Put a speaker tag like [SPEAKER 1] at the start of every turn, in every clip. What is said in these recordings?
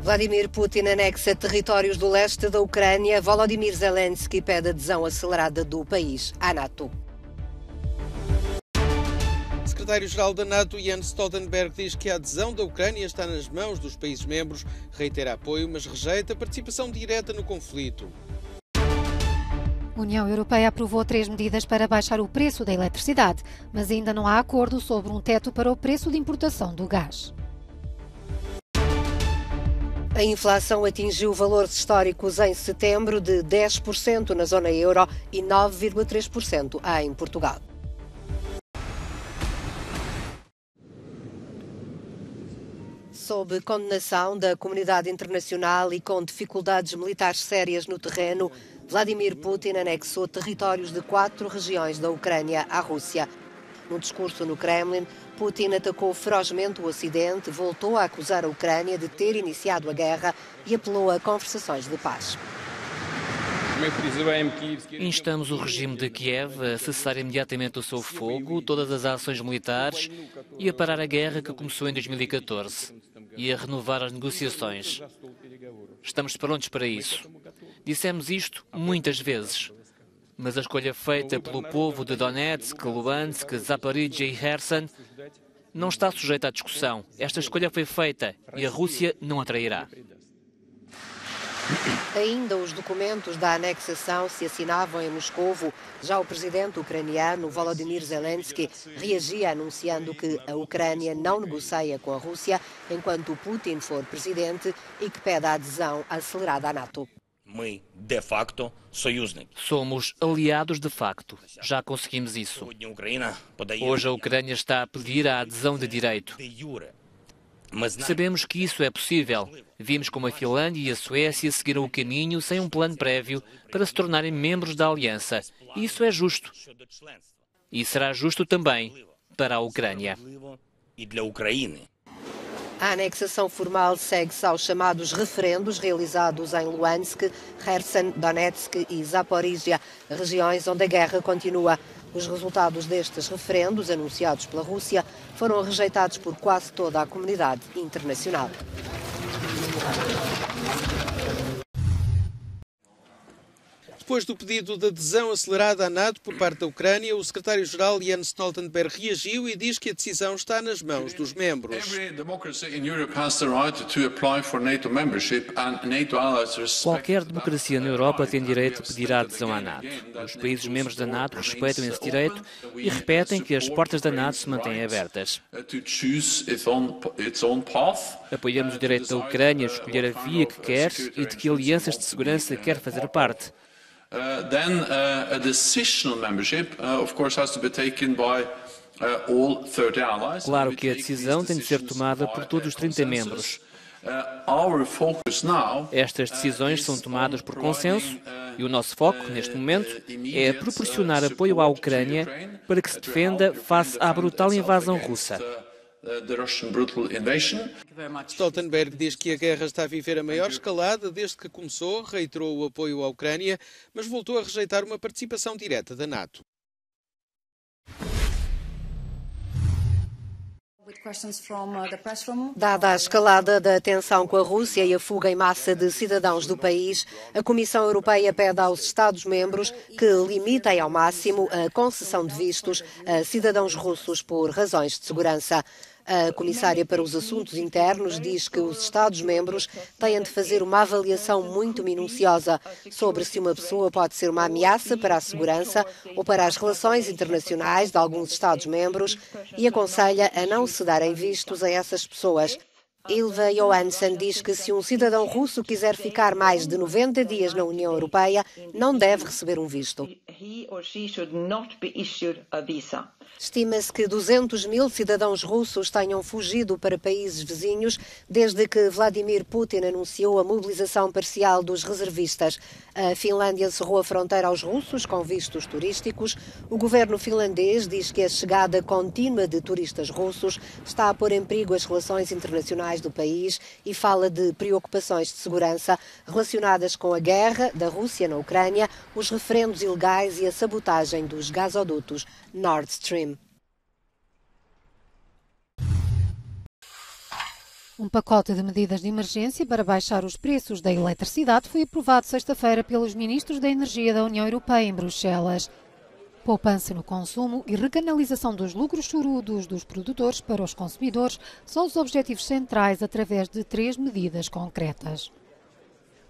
[SPEAKER 1] Vladimir Putin anexa territórios do leste da Ucrânia. Volodymyr Zelensky pede adesão acelerada do país à NATO.
[SPEAKER 2] O secretário-geral da NATO, Jens Stoltenberg, diz que a adesão da Ucrânia está nas mãos dos países membros, reitera apoio, mas rejeita a participação direta no conflito.
[SPEAKER 3] A União Europeia aprovou 3 medidas para baixar o preço da eletricidade, mas ainda não há acordo sobre um teto para o preço de importação do gás.
[SPEAKER 1] A inflação atingiu valores históricos em setembro de 10% na zona euro e 9,3% em Portugal. Sob condenação da comunidade internacional e com dificuldades militares sérias no terreno, Vladimir Putin anexou territórios de 4 regiões da Ucrânia à Rússia. Num discurso no Kremlin, Putin atacou ferozmente o Ocidente, voltou a acusar a Ucrânia de ter iniciado a guerra e apelou a conversações de paz.
[SPEAKER 4] Instamos o regime de Kiev a cessar imediatamente o seu fogo, todas as ações militares e a parar a guerra que começou em 2014 e a renovar as negociações. Estamos prontos para isso. Dissemos isto muitas vezes, mas a escolha feita pelo povo de Donetsk, Luhansk, Zaporizhia e Kherson não está sujeita à discussão. Esta escolha foi feita e a Rússia não a trairá.
[SPEAKER 1] Ainda os documentos da anexação se assinavam em Moscovo. Já o presidente ucraniano Volodymyr Zelensky reagia anunciando que a Ucrânia não negocia com a Rússia enquanto Putin for presidente e que pede a adesão acelerada à NATO.
[SPEAKER 4] Somos aliados de facto. Já conseguimos isso. Hoje a Ucrânia está a pedir a adesão de direito. Sabemos que isso é possível. Vimos como a Finlândia e a Suécia seguiram o caminho sem um plano prévio para se tornarem membros da Aliança. E isso é justo. E será justo também para a Ucrânia.
[SPEAKER 1] A anexação formal segue-se aos chamados referendos realizados em Luhansk, Kherson, Donetsk e Zaporizhia, regiões onde a guerra continua. Os resultados destes referendos, anunciados pela Rússia, foram rejeitados por quase toda a comunidade internacional.
[SPEAKER 2] Depois do pedido de adesão acelerada à NATO por parte da Ucrânia, o secretário-geral Jens Stoltenberg reagiu e diz que a decisão está nas mãos dos membros.
[SPEAKER 4] Qualquer democracia na Europa tem direito de pedir a adesão à NATO. Os países membros da NATO respeitam esse direito e repetem que as portas da NATO se mantêm abertas. Apoiamos o direito da Ucrânia a escolher a via que quer e de que alianças de segurança quer fazer parte.
[SPEAKER 5] A decisional membership, of course, has to be taken by all 30 allies.
[SPEAKER 4] Claro que a decisão tem de ser tomada por todos os 30 membros. Estas decisões são tomadas por consenso e o nosso foco, neste momento, é proporcionar apoio à Ucrânia para que se defenda face à brutal invasão russa.
[SPEAKER 2] Stoltenberg diz que a guerra está a viver a maior escalada desde que começou, reiterou o apoio à Ucrânia, mas voltou a rejeitar uma participação direta da NATO.
[SPEAKER 1] Dada a escalada da tensão com a Rússia e a fuga em massa de cidadãos do país, a Comissão Europeia pede aos Estados-membros que limitem ao máximo a concessão de vistos a cidadãos russos por razões de segurança. A Comissária para os Assuntos Internos diz que os Estados-membros têm de fazer uma avaliação muito minuciosa sobre se uma pessoa pode ser uma ameaça para a segurança ou para as relações internacionais de alguns Estados-membros e aconselha a não se darem vistos a essas pessoas. Ylva Johansson diz que se um cidadão russo quiser ficar mais de 90 dias na União Europeia, não deve receber um visto. Estima-se que 200 mil cidadãos russos tenham fugido para países vizinhos desde que Vladimir Putin anunciou a mobilização parcial dos reservistas. A Finlândia cerrou a fronteira aos russos com vistos turísticos. O governo finlandês diz que a chegada contínua de turistas russos está a pôr em perigo as relações internacionais do país e fala de preocupações de segurança relacionadas com a guerra da Rússia na Ucrânia, os referendos ilegais e a sabotagem dos gasodutos Nord Stream.
[SPEAKER 3] Um pacote de medidas de emergência para baixar os preços da eletricidade foi aprovado sexta-feira pelos ministros da Energia da União Europeia em Bruxelas. Poupança no consumo e recanalização dos lucros chorudos dos produtores para os consumidores são os objetivos centrais através de 3 medidas concretas.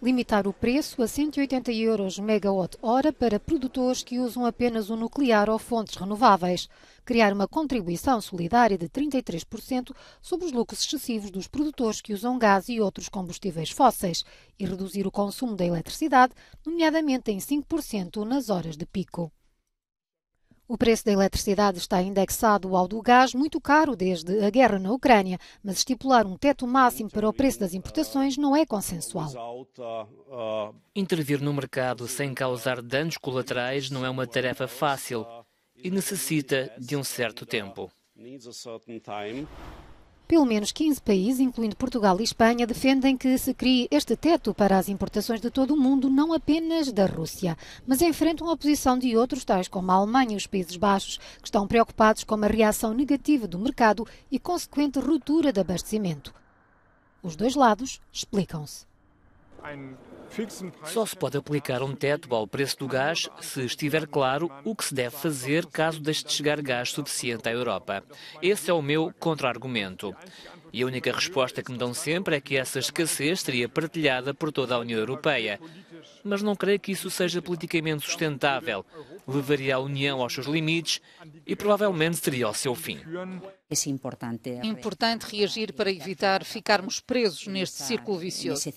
[SPEAKER 3] Limitar o preço a 180 € megawatt-hora para produtores que usam apenas o nuclear ou fontes renováveis. Criar uma contribuição solidária de 33% sobre os lucros excessivos dos produtores que usam gás e outros combustíveis fósseis. E reduzir o consumo da eletricidade, nomeadamente em 5% nas horas de pico. O preço da eletricidade está indexado ao do gás, muito caro desde a guerra na Ucrânia, mas estipular um teto máximo para o preço das importações não é consensual.
[SPEAKER 4] Intervir no mercado sem causar danos colaterais não é uma tarefa fácil e necessita de um certo tempo.
[SPEAKER 3] Pelo menos 15 países, incluindo Portugal e Espanha, defendem que se crie este teto para as importações de todo o mundo, não apenas da Rússia, mas enfrentam a oposição de outros, tais como a Alemanha e os Países Baixos, que estão preocupados com a reação negativa do mercado e consequente ruptura de abastecimento. Os dois lados explicam-se.
[SPEAKER 4] Só se pode aplicar um teto ao preço do gás se estiver claro o que se deve fazer caso deixe de chegar gás suficiente à Europa. Esse é o meu contra-argumento. E a única resposta que me dão sempre é que essa escassez seria partilhada por toda a União Europeia. Mas não creio que isso seja politicamente sustentável. Levaria a União aos seus limites e provavelmente seria ao seu fim.
[SPEAKER 6] É importante reagir para evitar ficarmos presos neste círculo vicioso.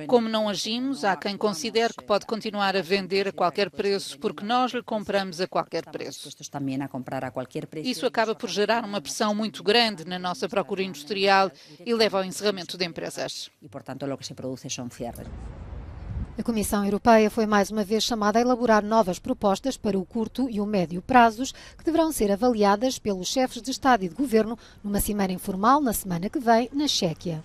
[SPEAKER 6] Como não agimos, há quem considere que pode continuar a vender a qualquer preço porque nós lhe compramos a qualquer preço. Isso acaba por gerar uma pressão muito grande na nossa procura industrial e leva ao encerramento de empresas.
[SPEAKER 3] A Comissão Europeia foi mais uma vez chamada a elaborar novas propostas para o curto e o médio prazos, que deverão ser avaliadas pelos chefes de Estado e de Governo numa cimeira informal na semana que vem, na Chequia.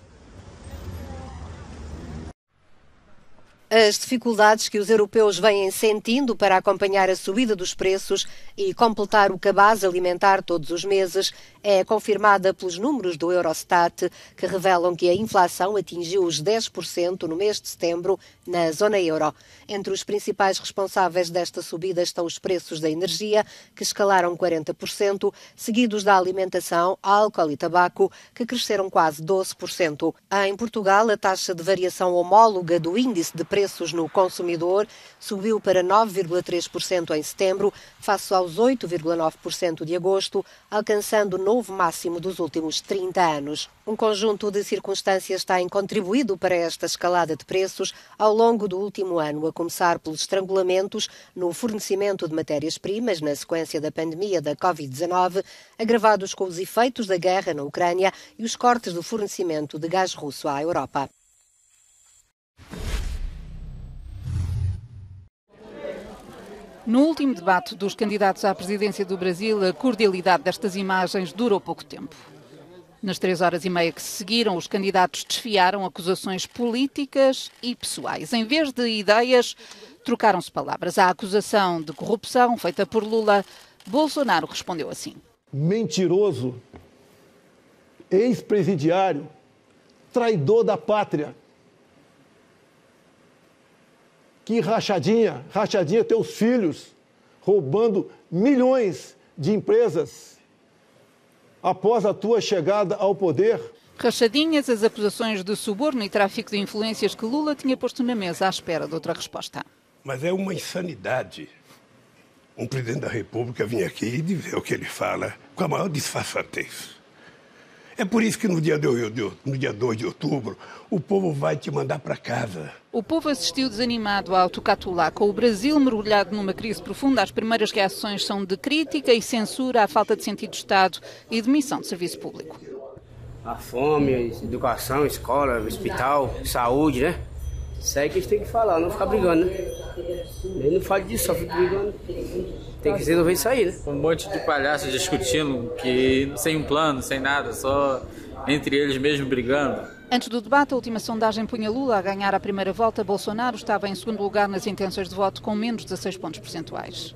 [SPEAKER 1] As dificuldades que os europeus vêm sentindo para acompanhar a subida dos preços e completar o cabaz alimentar todos os meses é confirmada pelos números do Eurostat, que revelam que a inflação atingiu os 10% no mês de setembro na zona euro. Entre os principais responsáveis desta subida estão os preços da energia, que escalaram 40%, seguidos da alimentação, álcool e tabaco, que cresceram quase 12%. Em Portugal, a taxa de variação homóloga do índice de preços no consumidor subiu para 9,3% em setembro, face aos 8,9% de agosto, alcançando o novo máximo dos últimos 30 anos. Um conjunto de circunstâncias tem contribuído para esta escalada de preços ao longo do último ano, a começar pelos estrangulamentos no fornecimento de matérias-primas na sequência da pandemia da Covid-19, agravados com os efeitos da guerra na Ucrânia e os cortes do fornecimento de gás russo à Europa.
[SPEAKER 6] No último debate dos candidatos à presidência do Brasil, a cordialidade destas imagens durou pouco tempo. Nas 3 horas e meia que se seguiram, os candidatos desfiaram acusações políticas e pessoais. Em vez de ideias, trocaram-se palavras. À acusação de corrupção feita por Lula, Bolsonaro respondeu assim:
[SPEAKER 7] mentiroso, ex-presidiário, traidor da pátria. Que rachadinha teus filhos roubando milhões de empresas após a tua chegada ao poder.
[SPEAKER 6] Rachadinhas, as acusações de suborno e tráfico de influências que Lula tinha posto na mesa à espera de outra resposta.
[SPEAKER 8] Mas é uma insanidade um presidente da República vir aqui e dizer o que ele fala com a maior disfarçatez. É por isso que no dia 2 de outubro, o povo vai te mandar para casa.
[SPEAKER 6] O povo assistiu desanimado ao Tucatulá, com o Brasil mergulhado numa crise profunda. As primeiras reações são de crítica e censura à falta de sentido de Estado e de missão de serviço público.
[SPEAKER 9] A fome, a educação, escola, hospital, saúde, né? Isso aí que a gente tem que falar, não ficar brigando, né? Ele não fala disso, só fica brigando. Tem que resolver isso aí, né?
[SPEAKER 10] Um monte de palhaços discutindo, que sem um plano, sem nada, só entre eles mesmos brigando.
[SPEAKER 6] Antes do debate, a última sondagem punha Lula a ganhar a primeira volta. Bolsonaro estava em segundo lugar nas intenções de voto, com menos 16 pontos percentuais.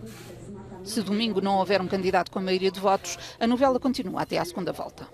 [SPEAKER 6] Se domingo não houver um candidato com a maioria de votos, a novela continua até à segunda volta.